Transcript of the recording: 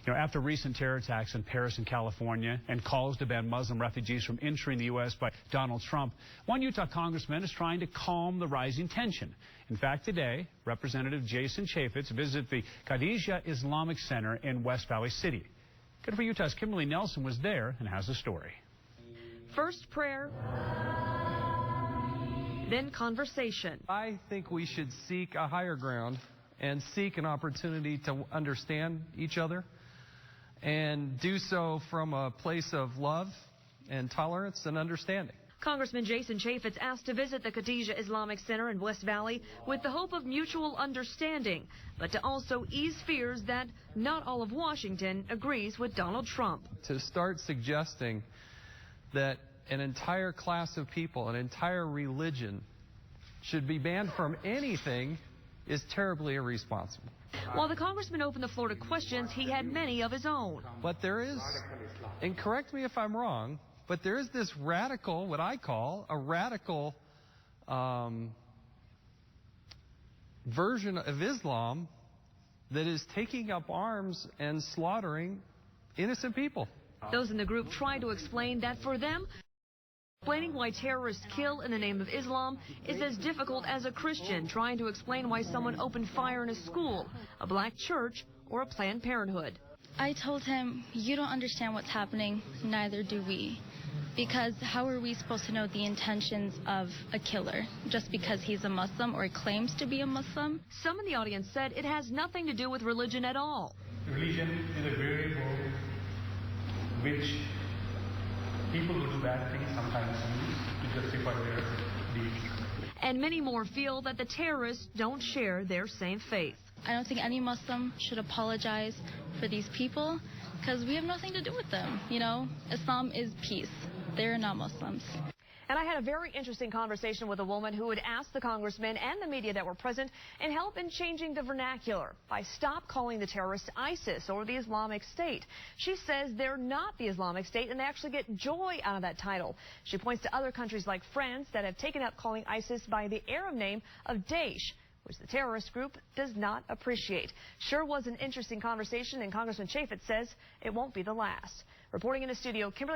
You know, after recent terror attacks in Paris and California and calls to ban Muslim refugees from entering the U.S. by Donald Trump, one Utah congressman is trying to calm the rising tension. In fact, today, Representative Jason Chaffetz visited the KTVX Islamic Center in West Valley City. Good for Utah's Kimberly Nelson was there and has the story. First prayer, then conversation. I think we should seek a higher ground and seek an opportunity to understand each other and do so from a place of love and tolerance and understanding. Congressman Jason Chaffetz asked to visit the KTVX Islamic Center in West Valley with the hope of mutual understanding, but to also ease fears that not all of Washington agrees with Donald Trump. To start suggesting that an entire class of people, an entire religion, should be banned from anything is terribly irresponsible. While the congressman opened the floor to questions, he had many of his own. But there is, and correct me if I'm wrong, but there is this radical, what I call a radical version of Islam that is taking up arms and slaughtering innocent people. Those in the group tried to explain that for them, explaining why terrorists kill in the name of Islam is as difficult as a Christian trying to explain why someone opened fire in a school, a black church, or a Planned Parenthood. I told him, you don't understand what's happening, neither do we. Because how are we supposed to know the intentions of a killer just because he's a Muslim or claims to be a Muslim? Some in the audience said it has nothing to do with religion at all. Religion is a variable which people who do bad things sometimes use to justify their deeds. And many more feel that the terrorists don't share their same faith. I don't think any Muslim should apologize for these people because we have nothing to do with them. You know, Islam is peace. They're not Muslims. And I had a very interesting conversation with a woman who would ask the congressman and the media that were present and help in changing the vernacular by stop calling the terrorists ISIS or the Islamic State. She says they're not the Islamic State and they actually get joy out of that title. She points to other countries like France that have taken up calling ISIS by the Arab name of Daesh, which the terrorist group does not appreciate. Sure was an interesting conversation, and Congressman Chaffetz says it won't be the last. Reporting in the studio, Kimberly